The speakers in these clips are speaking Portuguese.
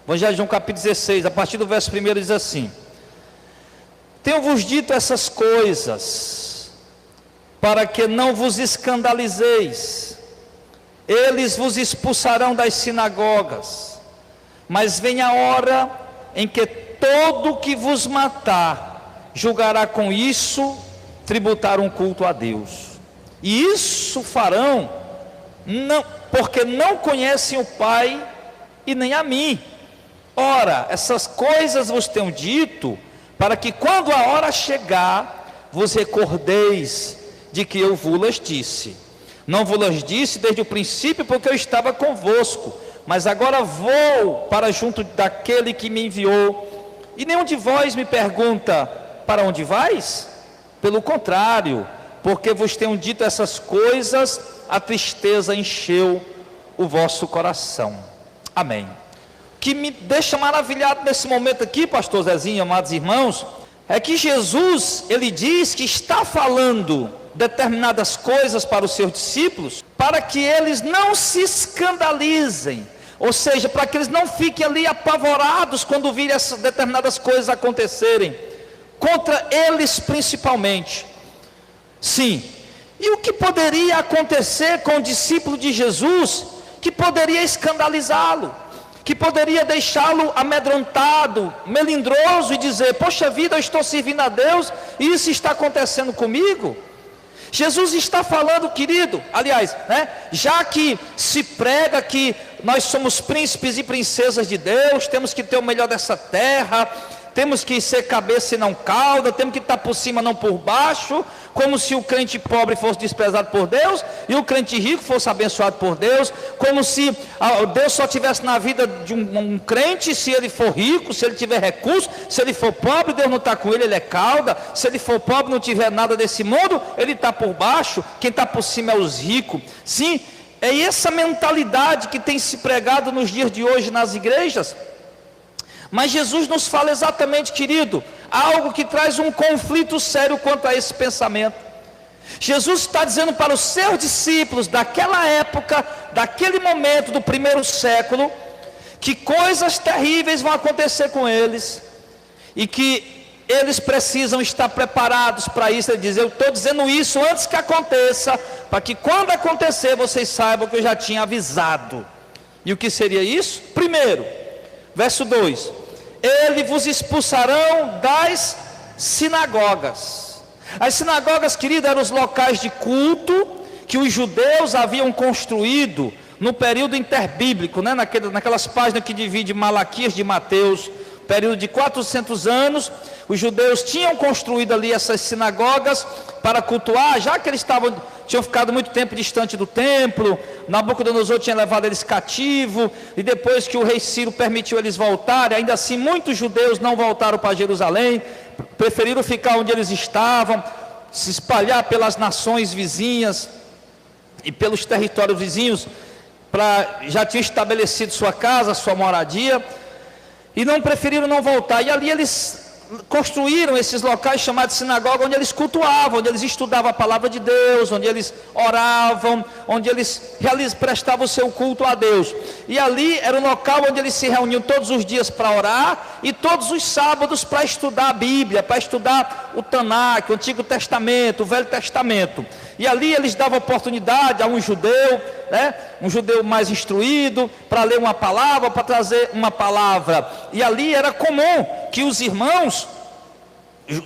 Evangelho de João capítulo 16, a partir do verso 1 diz assim: tenho-vos dito essas coisas, para que não vos escandalizeis. Eles vos expulsarão das sinagogas, mas vem a hora em que todo que vos matar julgará com isso tributar um culto a Deus. E isso farão porque não conhecem o Pai e nem a mim. Ora, essas coisas vos tenho dito, para que quando a hora chegar, vos recordeis de que eu vos disse. Não vos disse desde o princípio, porque eu estava convosco, mas agora vou para junto daquele que me enviou. E nenhum de vós me pergunta: para onde vais? Pelo contrário, porque vos tenho dito essas coisas, a tristeza encheu o vosso coração. Amém. O que me deixa maravilhado nesse momento aqui, pastor Zezinho, amados irmãos, é que Jesus, ele diz que está falando determinadas coisas para os seus discípulos, para que eles não se escandalizem, ou seja, para que eles não fiquem ali apavorados quando virem essas determinadas coisas acontecerem, contra eles principalmente. Sim, e o que poderia acontecer com o discípulo de Jesus, que poderia escandalizá-lo, que poderia deixá-lo amedrontado, melindroso e dizer: poxa vida, eu estou servindo a Deus e isso está acontecendo comigo? Jesus está falando, querido, aliás, já que se prega que nós somos príncipes e princesas de Deus, temos que ter o melhor dessa terra, temos que ser cabeça e não cauda, temos que estar por cima não por baixo, como se o crente pobre fosse desprezado por Deus e o crente rico fosse abençoado por Deus, como se Deus só tivesse na vida de um crente se ele for rico, se ele tiver recurso. Se ele for pobre, Deus não está com ele, ele é cauda. Se ele for pobre, não tiver nada desse mundo, ele está por baixo. Quem está por cima é os ricos. Sim, é essa mentalidade que tem se pregado nos dias de hoje nas igrejas. Mas Jesus nos fala exatamente, querido, algo que traz um conflito sério quanto a esse pensamento. Jesus está dizendo para os seus discípulos daquela época, daquele momento do primeiro século, que coisas terríveis vão acontecer com eles, e que eles precisam estar preparados para isso. Ele diz: eu estou dizendo isso antes que aconteça, para que quando acontecer vocês saibam que eu já tinha avisado. E o que seria isso? Primeiro, verso 2: eles vos expulsarão das sinagogas. As sinagogas, querido, eram os locais de culto que os judeus haviam construído no período interbíblico, naquelas páginas que dividem Malaquias de Mateus, período de 400 anos. Os judeus tinham construído ali essas sinagogas para cultuar, já que eles tinham ficado muito tempo distante do templo. Nabucodonosor tinha levado eles cativo, e depois que o rei Ciro permitiu eles voltarem, ainda assim muitos judeus não voltaram para Jerusalém, preferiram ficar onde eles estavam, se espalhar pelas nações vizinhas e pelos territórios vizinhos, já tinham estabelecido sua casa, sua moradia, e preferiram não voltar. E ali eles construíram esses locais chamados sinagoga, onde eles cultuavam, onde eles estudavam a palavra de Deus, onde eles oravam, onde eles prestavam o seu culto a Deus. E ali era um local onde eles se reuniam todos os dias para orar, e todos os sábados para estudar a Bíblia, para estudar o Tanakh, o Antigo Testamento, o Velho Testamento. E ali eles davam oportunidade a um judeu, um judeu mais instruído, para ler uma palavra, para trazer uma palavra. E ali era comum que os irmãos,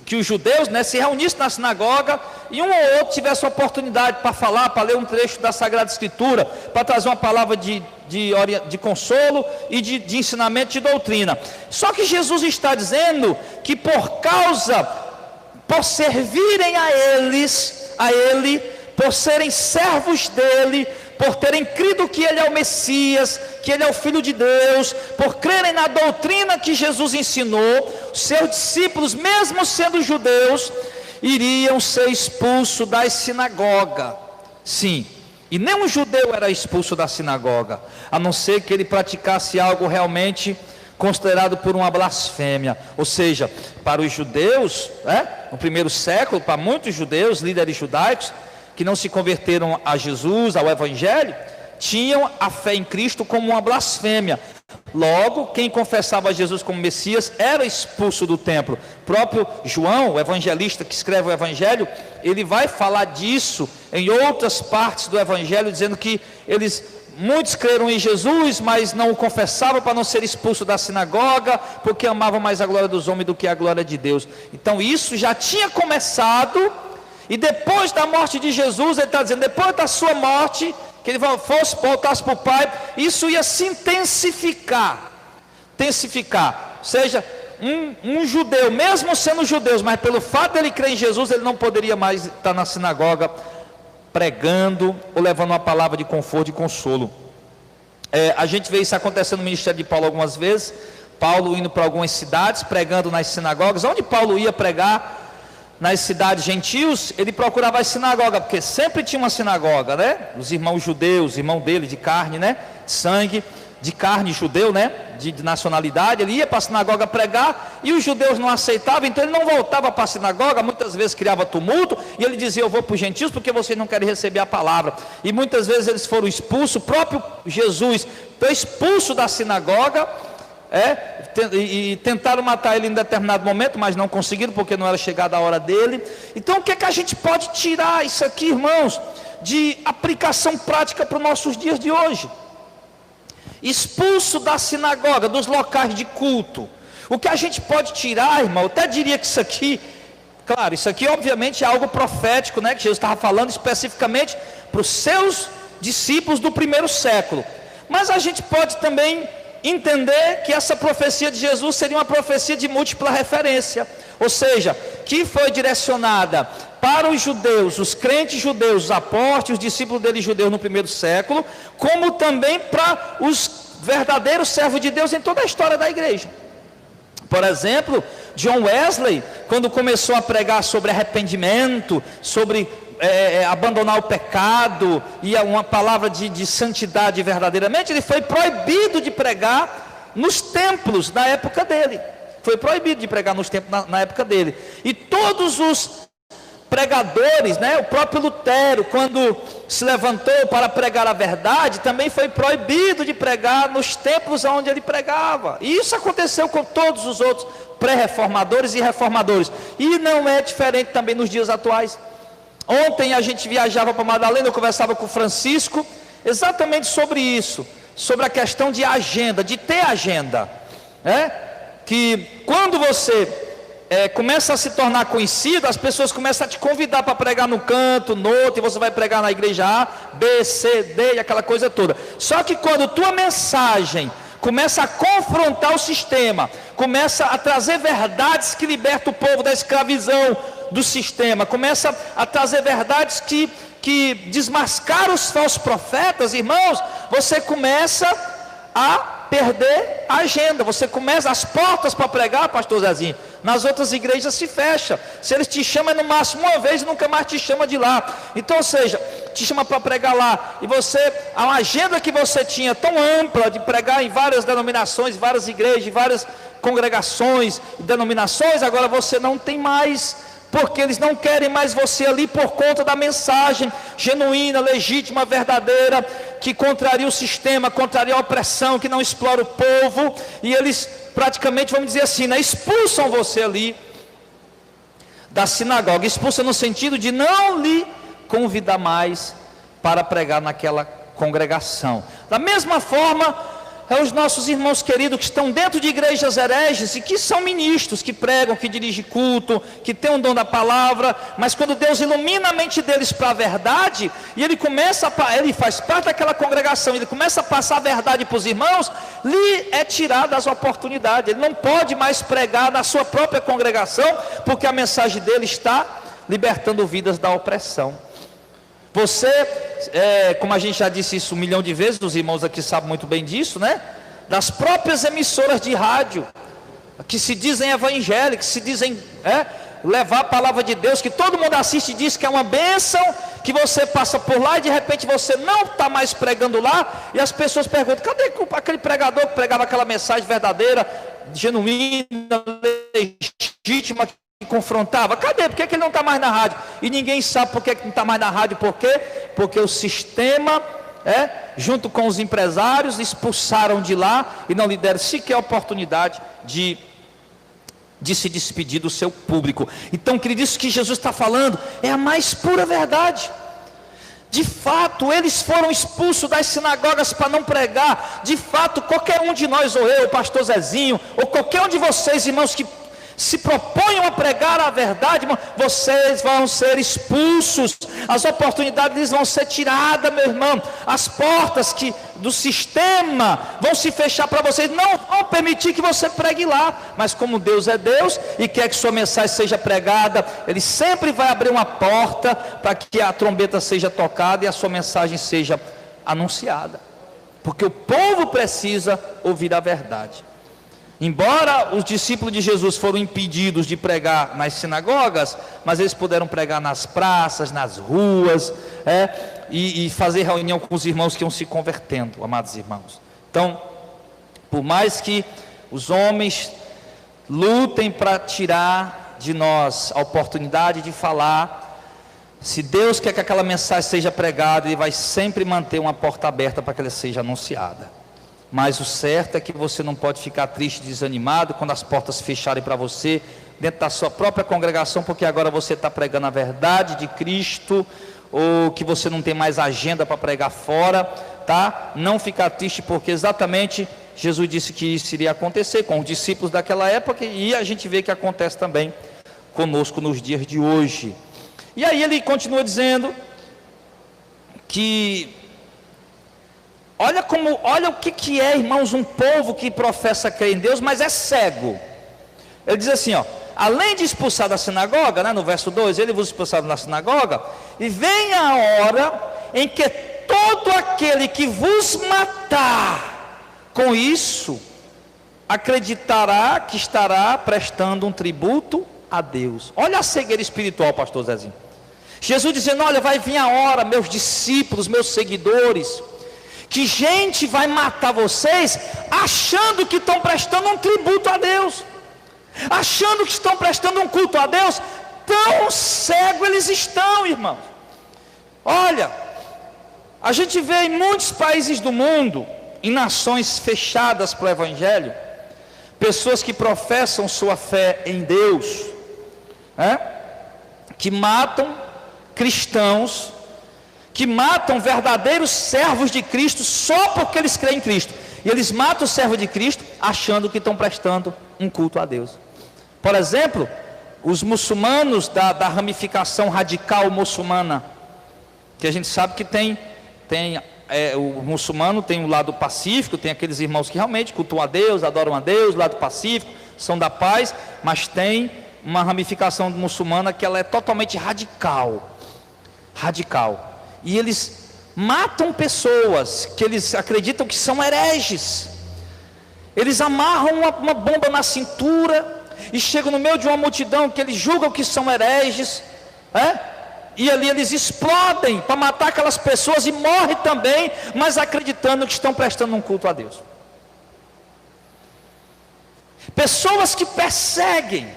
que os judeus, se reunissem na sinagoga, e um ou outro tivesse oportunidade para falar, para ler um trecho da Sagrada Escritura, para trazer uma palavra de consolo e de ensinamento, de doutrina. Só que Jesus está dizendo que por servirem a Ele, por serem servos dele, por terem crido que Ele é o Messias, que Ele é o Filho de Deus, por crerem na doutrina que Jesus ensinou, seus discípulos, mesmo sendo judeus, iriam ser expulsos da sinagoga. Sim, e nenhum judeu era expulso da sinagoga, a não ser que ele praticasse algo realmente considerado por uma blasfêmia. Ou seja, para os judeus, no primeiro século, para muitos judeus, líderes judaicos, que não se converteram a Jesus, ao Evangelho, tinham a fé em Cristo como uma blasfêmia. Logo, quem confessava Jesus como Messias era expulso do templo. O próprio João, o evangelista que escreve o Evangelho, ele vai falar disso em outras partes do Evangelho, dizendo que muitos creram em Jesus, mas não o confessavam para não ser expulso da sinagoga, porque amavam mais a glória dos homens do que a glória de Deus. Então isso já tinha começado, e depois da morte de Jesus, ele está dizendo, depois da sua morte, que ele voltasse para o Pai, isso ia se intensificar. Ou seja, um judeu, mesmo sendo judeu, mas pelo fato de ele crer em Jesus, ele não poderia mais estar na sinagoga pregando ou levando uma palavra de conforto e consolo. A gente vê isso acontecendo no ministério de Paulo algumas vezes. Paulo indo para algumas cidades, pregando nas sinagogas. Onde Paulo ia pregar, nas cidades gentios, ele procurava as sinagogas, porque sempre tinha uma sinagoga, né? Os irmãos judeus, irmão dele de carne, né? Sangue, de carne judeu, né? De nacionalidade. Ele ia para a sinagoga pregar e os judeus não aceitavam, então ele não voltava para a sinagoga. Muitas vezes criava tumulto e ele dizia: eu vou para os gentios porque vocês não querem receber a palavra. E muitas vezes eles foram expulsos. O próprio Jesus foi expulso da sinagoga. E tentaram matar ele em determinado momento, mas não conseguiram, porque não era chegada a hora dele. Então o que é que a gente pode tirar isso aqui, irmãos, de aplicação prática para os nossos dias de hoje? Expulso da sinagoga, dos locais de culto. O que a gente pode tirar, irmão, eu até diria que isso aqui, claro, isso aqui obviamente é algo profético, né, que Jesus estava falando especificamente para os seus discípulos do primeiro século. Mas a gente pode também entender que essa profecia de Jesus seria uma profecia de múltipla referência, ou seja, que foi direcionada para os judeus, os crentes judeus, os apóstolos, os discípulos dele judeus no primeiro século, como também para os verdadeiros servos de Deus em toda a história da igreja. Por exemplo, John Wesley, quando começou a pregar sobre arrependimento, sobre abandonar o pecado e uma palavra de santidade verdadeiramente, ele foi proibido de pregar nos templos na época dele. Foi proibido de pregar nos templos na época dele. E todos os pregadores, né, o próprio Lutero, quando se levantou para pregar a verdade, também foi proibido de pregar nos templos onde ele pregava. E isso aconteceu com todos os outros pré-reformadores e reformadores. E não é diferente também nos dias atuais. Ontem a gente viajava para Madalena, eu conversava com o Francisco exatamente sobre isso, sobre a questão de agenda, de ter agenda, que quando você começa a se tornar conhecido, as pessoas começam a te convidar para pregar no canto, no outro, e você vai pregar na igreja A, B, C, D, e aquela coisa toda. Só que quando tua mensagem começa a confrontar o sistema, começa a trazer verdades que libertam o povo da escravidão do sistema, começa a trazer verdades que desmascaram os falsos profetas, irmãos, você começa a perder a agenda, você começa, as portas para pregar, pastor Zezinho, nas outras igrejas se fecha. Se eles te chamam no máximo uma vez, nunca mais te chama de lá. Então, ou seja, te chama para pregar lá, e você, a agenda que você tinha tão ampla de pregar em várias denominações, várias igrejas, várias congregações, denominações, agora você não tem mais, porque eles não querem mais você ali por conta da mensagem genuína, legítima, verdadeira, que contraria o sistema, contraria a opressão, que não explora o povo, e eles praticamente, vamos dizer assim, né, expulsam você ali da sinagoga, expulsam no sentido de não lhe convidar mais para pregar naquela congregação. Da mesma forma, os nossos irmãos queridos que estão dentro de igrejas hereges e que são ministros, que pregam, que dirigem culto, que têm um dom da palavra, mas quando Deus ilumina a mente deles para a verdade, e ele faz parte daquela congregação, ele começa a passar a verdade para os irmãos, lhe é tirada as oportunidades, ele não pode mais pregar na sua própria congregação, porque a mensagem dele está libertando vidas da opressão. Você, como a gente já disse isso 1 milhão de vezes, os irmãos aqui sabem muito bem disso, né? Das próprias emissoras de rádio, que se dizem evangélicas, que se dizem levar a palavra de Deus, que todo mundo assiste e diz que é uma bênção, que você passa por lá e de repente você não está mais pregando lá, e as pessoas perguntam: cadê aquele pregador que pregava aquela mensagem verdadeira, genuína, legítima, que confrontava? Cadê? Por que ele não está mais na rádio? E ninguém sabe por que não está mais na rádio. Por quê? Porque o sistema junto com os empresários, expulsaram de lá e não lhe deram sequer a oportunidade de se despedir do seu público. Então, querido, isso que Jesus está falando é a mais pura verdade. De fato, eles foram expulsos das sinagogas para não pregar. De fato, qualquer um de nós, ou eu, o pastor Zezinho, ou qualquer um de vocês, irmãos, que se proponham a pregar a verdade, irmão, vocês vão ser expulsos, as oportunidades vão ser tiradas, meu irmão, as portas do sistema vão se fechar para vocês, não vão permitir que você pregue lá. Mas como Deus é Deus e quer que sua mensagem seja pregada, Ele sempre vai abrir uma porta para que a trombeta seja tocada e a sua mensagem seja anunciada, porque o povo precisa ouvir a verdade. Embora os discípulos de Jesus foram impedidos de pregar nas sinagogas, mas eles puderam pregar nas praças, nas ruas, e fazer reunião com os irmãos que iam se convertendo, amados irmãos. Então, por mais que os homens lutem para tirar de nós a oportunidade de falar, se Deus quer que aquela mensagem seja pregada, Ele vai sempre manter uma porta aberta para que ela seja anunciada. Mas o certo é que você não pode ficar triste, desanimado, quando as portas fecharem para você, dentro da sua própria congregação, porque agora você está pregando a verdade de Cristo, ou que você não tem mais agenda para pregar fora, tá? Não ficar triste, porque exatamente Jesus disse que isso iria acontecer com os discípulos daquela época, e a gente vê que acontece também conosco nos dias de hoje. E aí ele continua dizendo que olha o que é, irmãos, um povo que professa crer em Deus, mas é cego. Ele diz assim, além de expulsar da sinagoga, no verso 2, ele vos expulsava da sinagoga, e vem a hora em que todo aquele que vos matar, com isso, acreditará que estará prestando um tributo a Deus. Olha a cegueira espiritual, pastor Zezinho. Jesus dizendo, olha, vai vir a hora, meus discípulos, meus seguidores, que gente vai matar vocês achando que estão prestando um tributo a Deus, achando que estão prestando um culto a Deus. Tão cego eles estão, irmãos. Olha, a gente vê em muitos países do mundo, em nações fechadas para o Evangelho, pessoas que professam sua fé em Deus, que matam cristãos, que matam verdadeiros servos de Cristo só porque eles creem em Cristo. E eles matam o servo de Cristo achando que estão prestando um culto a Deus. Por exemplo, os muçulmanos da ramificação radical muçulmana, que a gente sabe que o muçulmano tem o lado pacífico, tem aqueles irmãos que realmente cultuam a Deus, adoram a Deus, o lado pacífico, são da paz, mas tem uma ramificação muçulmana que ela é totalmente radical. E eles matam pessoas que eles acreditam que são hereges. Eles amarram uma bomba na cintura e chegam no meio de uma multidão que eles julgam que são hereges, e ali eles explodem para matar aquelas pessoas e morrem também, mas acreditando que estão prestando um culto a Deus. Pessoas que perseguem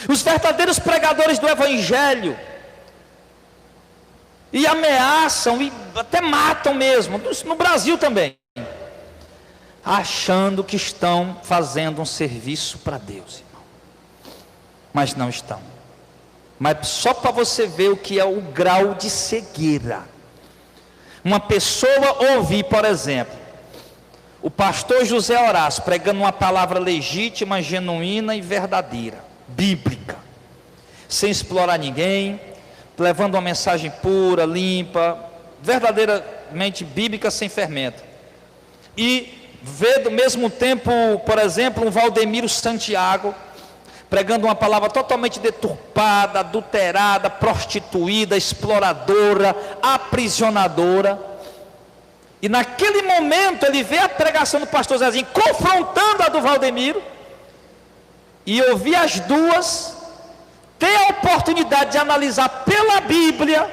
os verdadeiros pregadores do Evangelho, e ameaçam, e até matam mesmo, no Brasil também, achando que estão fazendo um serviço para Deus, irmão. Mas não estão. Mas só para você ver o que é o grau de cegueira. Uma pessoa ouvir, por exemplo, o pastor José Horácio pregando uma palavra legítima, genuína e verdadeira, bíblica, sem explorar ninguém, levando uma mensagem pura, limpa, verdadeiramente bíblica, sem fermento. E ver do mesmo tempo, por exemplo, um Valdemiro Santiago pregando uma palavra totalmente deturpada, adulterada, prostituída, exploradora, aprisionadora. E naquele momento ele vê a pregação do pastor Zezinho confrontando a do Valdemiro, e ouvir as duas, ter a oportunidade de analisar pela Bíblia,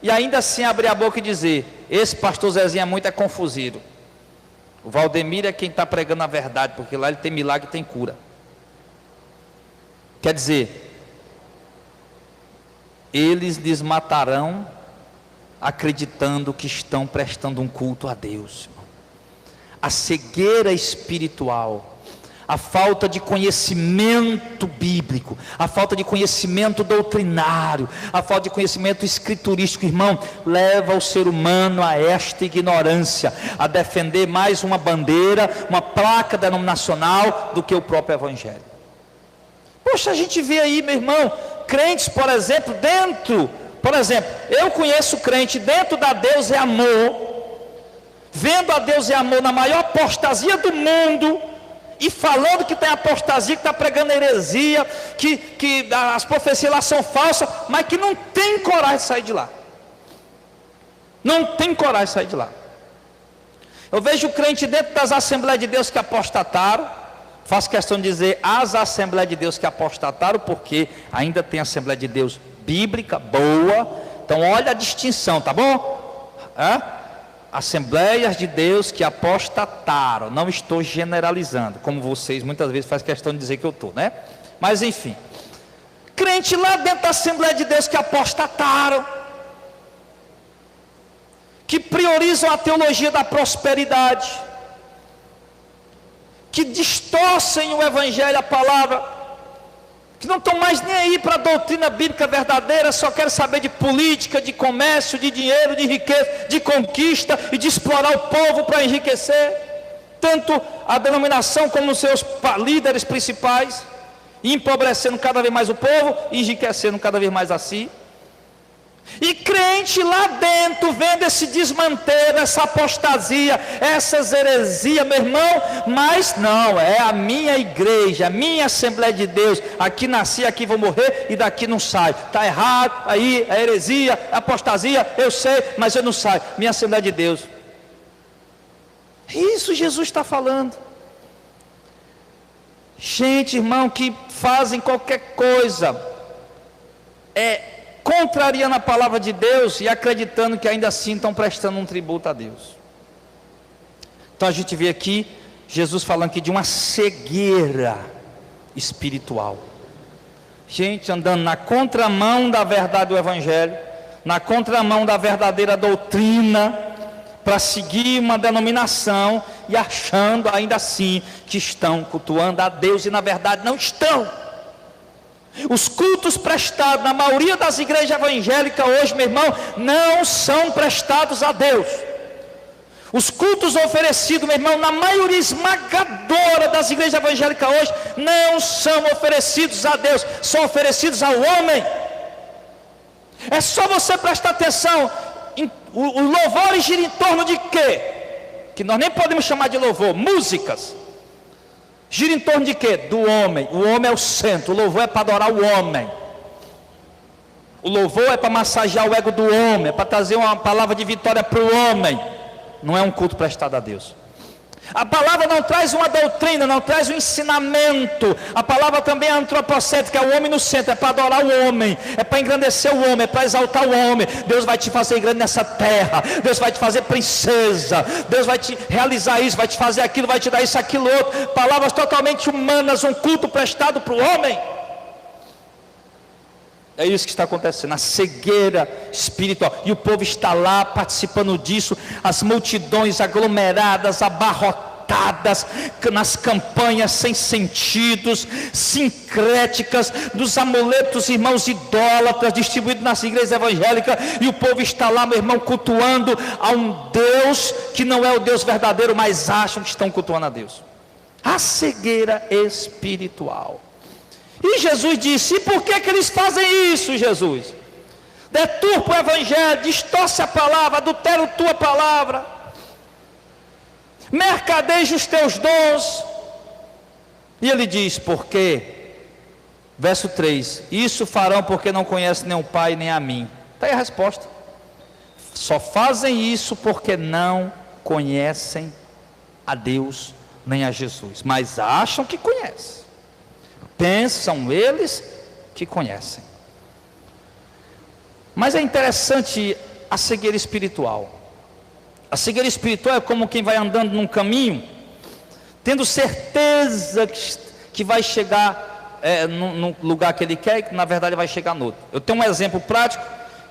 e ainda assim abrir a boca e dizer: esse pastor Zezinho é muito confusido. O Valdemiro é quem está pregando a verdade, porque lá ele tem milagre e tem cura. Quer dizer, eles lhes matarão acreditando que estão prestando um culto a Deus. A cegueira espiritual, a falta de conhecimento bíblico, a falta de conhecimento doutrinário, a falta de conhecimento escriturístico, irmão, leva o ser humano a esta ignorância, a defender mais uma bandeira, uma placa denominacional do que o próprio evangelho. Poxa, a gente vê aí, meu irmão, crentes, por exemplo, eu conheço crente dentro da Deus é Amor, vendo a Deus é Amor na maior apostasia do mundo, e falando que tem apostasia, que está pregando heresia, que as profecias lá são falsas, mas que não tem coragem de sair de lá. Não tem coragem de sair de lá. Eu vejo crente dentro das Assembleias de Deus que apostataram. Faço questão de dizer as Assembleias de Deus que apostataram, porque ainda tem Assembleia de Deus bíblica, boa. Então olha a distinção, tá bom? Assembleias de Deus que apostataram. Não estou generalizando, como vocês muitas vezes fazem questão de dizer que eu estou, né? Mas enfim, crente lá dentro da Assembleia de Deus que apostataram, que priorizam a teologia da prosperidade, que distorcem o evangelho, a palavra, que não estão mais nem aí para a doutrina bíblica verdadeira, só querem saber de política, de comércio, de dinheiro, de riqueza, de conquista e de explorar o povo para enriquecer, tanto a denominação como os seus líderes principais, empobrecendo cada vez mais o povo e enriquecendo cada vez mais a si. E crente lá dentro, vendo esse desmanteiro, essa apostasia, essas heresias, meu irmão, mas não, é a minha igreja, a minha Assembleia de Deus, aqui nasci, aqui vou morrer e daqui não saio. Está errado, aí é heresia, é apostasia, eu sei, mas eu não saio, minha Assembleia de Deus. Isso Jesus está falando. Gente, irmão, que fazem qualquer coisa, contrariando a palavra de Deus e acreditando que ainda assim estão prestando um tributo a Deus. Então a gente vê aqui Jesus falando aqui de uma cegueira espiritual. Gente andando na contramão da verdade do evangelho, na contramão da verdadeira doutrina, para seguir uma denominação e achando ainda assim que estão cultuando a Deus e na verdade não estão. Os cultos prestados na maioria das igrejas evangélicas hoje, meu irmão, não são prestados a Deus. Os cultos oferecidos, meu irmão, na maioria esmagadora das igrejas evangélicas hoje, não são oferecidos a Deus, são oferecidos ao homem. É só você prestar atenção, os louvores giram em torno de quê? Que nós nem podemos chamar de louvor, músicas. Gira em torno de quê? Do homem. O homem é o centro. O louvor é para adorar o homem. O louvor é para massagear o ego do homem, é para trazer uma palavra de vitória para o homem. Não é um culto prestado a Deus. A palavra não traz uma doutrina, não traz um ensinamento. A palavra também é antropocêntrica, é o homem no centro, é para adorar o homem, é para engrandecer o homem, é para exaltar o homem. Deus vai te fazer grande nessa terra, Deus vai te fazer princesa, Deus vai te realizar isso, vai te fazer aquilo, vai te dar isso, aquilo, outro. Palavras totalmente humanas, um culto prestado para o homem. É isso que está acontecendo, a cegueira espiritual. E o povo está lá participando disso, as multidões aglomeradas, abarrotadas nas campanhas sem sentidos, sincréticas, dos amuletos, irmãos idólatras, distribuídos nas igrejas evangélicas. E o povo está lá, meu irmão, cultuando a um Deus que não é o Deus verdadeiro, mas acham que estão cultuando a Deus. A cegueira espiritual. E Jesus disse: e por que eles fazem isso, Jesus? Deturpa o evangelho, distorce a palavra, adultera a tua palavra, mercadeja os teus dons. E ele diz: por quê? Verso 3: isso farão porque não conhecem nem o Pai nem a mim. Está aí a resposta. Só fazem isso porque não conhecem a Deus nem a Jesus, mas acham que conhecem. Pensam eles que conhecem. Mas é interessante a cegueira espiritual. A cegueira espiritual é como quem vai andando num caminho, tendo certeza que vai chegar no lugar que ele quer, e que na verdade vai chegar no outro. Eu tenho um exemplo prático,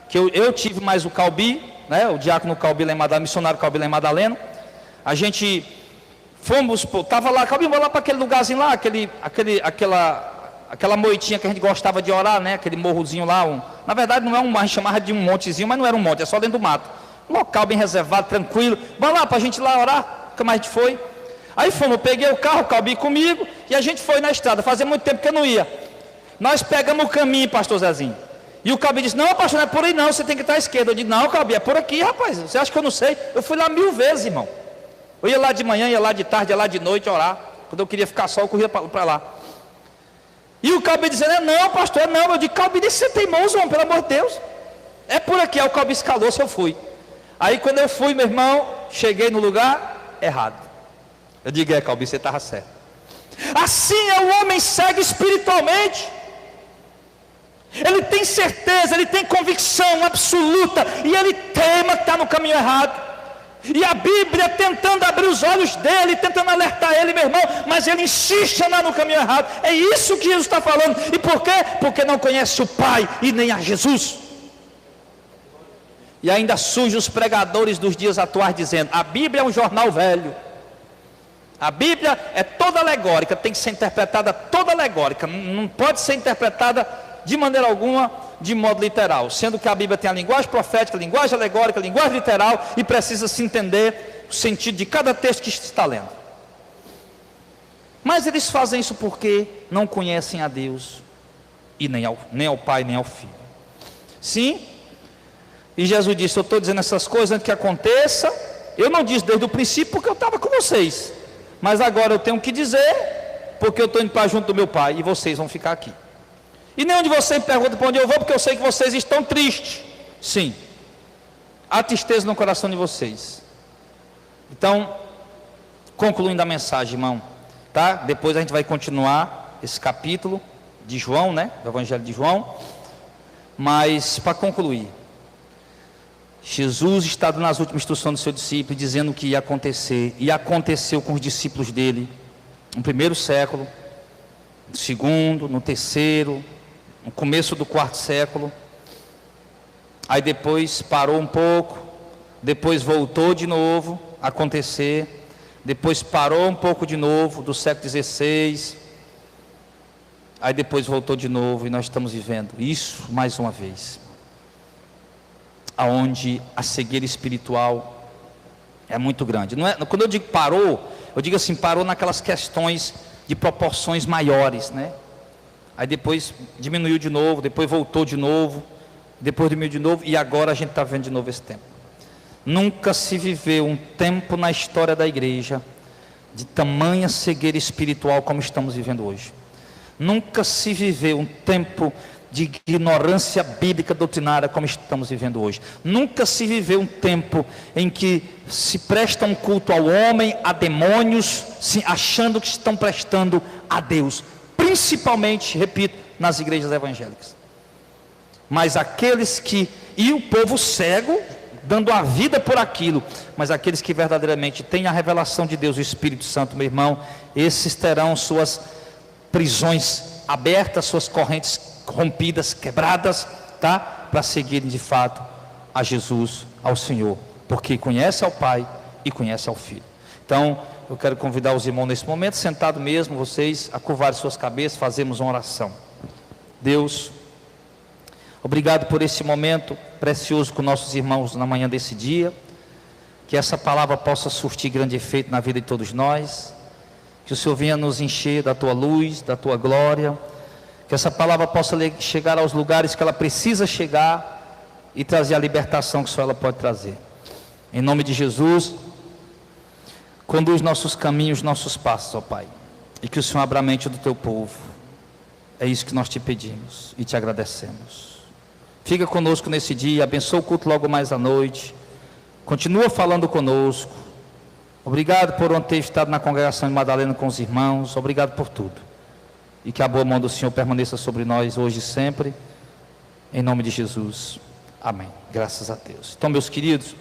que eu tive mais o Calbi, né? O diácono Calbilém Madaleno, missionário Calbilém Madaleno. A gente fomos, estava lá, Calbilém, lá para aquele lugarzinho lá, aquela moitinha que a gente gostava de orar, né? Aquele morrozinho lá, na verdade não é a gente chamava de um montezinho, mas não era um monte, é só dentro do mato. Um local bem reservado, tranquilo. Vamos lá para a gente ir lá orar. Nunca mais a gente foi. Aí fomos, eu peguei o carro, o Calbi comigo, e a gente foi na estrada. Fazia muito tempo que eu não ia. Nós pegamos o caminho, pastor Zezinho. E o Calbi disse: não, pastor, não é por aí não, você tem que estar à esquerda. Eu disse: não, Calbi, é por aqui, rapaz. Você acha que eu não sei? Eu fui lá 1000 vezes, irmão. Eu ia lá de manhã, ia lá de tarde, ia lá de noite orar. Quando eu queria ficar só, eu corria para lá. E o Calbi dizendo: não, pastor, não. Eu disse: Calbi, você é teimoso, homem, pelo amor de Deus. É por aqui. Aí o Calbi escalou, se eu fui. Aí quando eu fui, meu irmão, cheguei no lugar errado. Eu digo: é, Calbi, você estava certo. Assim é o homem cego espiritualmente. Ele tem certeza, ele tem convicção absoluta, e ele teima que está no caminho errado. E a Bíblia tentando abrir os olhos dele, tentando alertar ele, meu irmão, mas ele insiste em andar no caminho errado. É isso que Jesus está falando. E por quê? Porque não conhece o Pai e nem a Jesus. E ainda surgem os pregadores dos dias atuais dizendo: a Bíblia é um jornal velho. A Bíblia é toda alegórica, tem que ser interpretada toda alegórica, não pode ser interpretada de maneira alguma de modo literal, sendo que a Bíblia tem a linguagem profética, a linguagem alegórica, a linguagem literal, e precisa se entender o sentido de cada texto que está lendo. Mas eles fazem isso porque não conhecem a Deus, e nem ao Pai, nem ao Filho. Sim, e Jesus disse: eu estou dizendo essas coisas antes que aconteça. Eu não disse desde o princípio porque eu estava com vocês, mas agora eu tenho que dizer, porque eu estou indo para junto do meu Pai, e vocês vão ficar aqui. E nenhum de vocês me pergunta para onde eu vou, porque eu sei que vocês estão tristes. Sim, há tristeza no coração de vocês. Então, concluindo a mensagem, irmão, tá? Depois a gente vai continuar esse capítulo de João, né? Do Evangelho de João. Mas, para concluir, Jesus está dando as últimas instruções do seu discípulo, dizendo o que ia acontecer, e aconteceu com os discípulos dele, no primeiro século, no segundo, no terceiro, no começo do quarto século. Aí depois parou um pouco, depois voltou de novo a acontecer, depois parou um pouco de novo, do século XVI, aí depois voltou de novo, e nós estamos vivendo isso mais uma vez, aonde a cegueira espiritual é muito grande. Não é, quando eu digo parou, eu digo assim, parou naquelas questões de proporções maiores, né? Aí depois diminuiu de novo, depois voltou de novo, depois diminuiu de novo, e agora a gente está vendo de novo esse tempo. Nunca se viveu um tempo na história da igreja de tamanha cegueira espiritual como estamos vivendo hoje. Nunca se viveu um tempo de ignorância bíblica doutrinária como estamos vivendo hoje. Nunca se viveu um tempo em que se presta um culto ao homem, a demônios, achando que estão prestando a Deus, principalmente, repito, nas igrejas evangélicas. Mas aqueles que, e o povo cego, dando a vida por aquilo, mas aqueles que verdadeiramente têm a revelação de Deus, o Espírito Santo, meu irmão, esses terão suas prisões abertas, suas correntes rompidas, quebradas, tá? Para seguirem de fato a Jesus, ao Senhor, porque conhece ao Pai e conhece ao Filho. Então, eu quero convidar os irmãos nesse momento, sentado mesmo, vocês a curvarem suas cabeças, fazemos uma oração. Deus, obrigado por esse momento precioso com nossos irmãos na manhã desse dia, que essa palavra possa surtir grande efeito na vida de todos nós, que o Senhor venha nos encher da Tua luz, da Tua glória, que essa palavra possa chegar aos lugares que ela precisa chegar e trazer a libertação que só ela pode trazer. Em nome de Jesus, conduz nossos caminhos, nossos passos, ó Pai, e que o Senhor abra a mente do Teu povo. É isso que nós te pedimos e te agradecemos. Fica conosco nesse dia, abençoa o culto logo mais à noite, continua falando conosco. Obrigado por ontem ter estado na congregação de Madalena com os irmãos, obrigado por tudo. E que a boa mão do Senhor permaneça sobre nós hoje e sempre, em nome de Jesus, amém, graças a Deus. Então, meus queridos,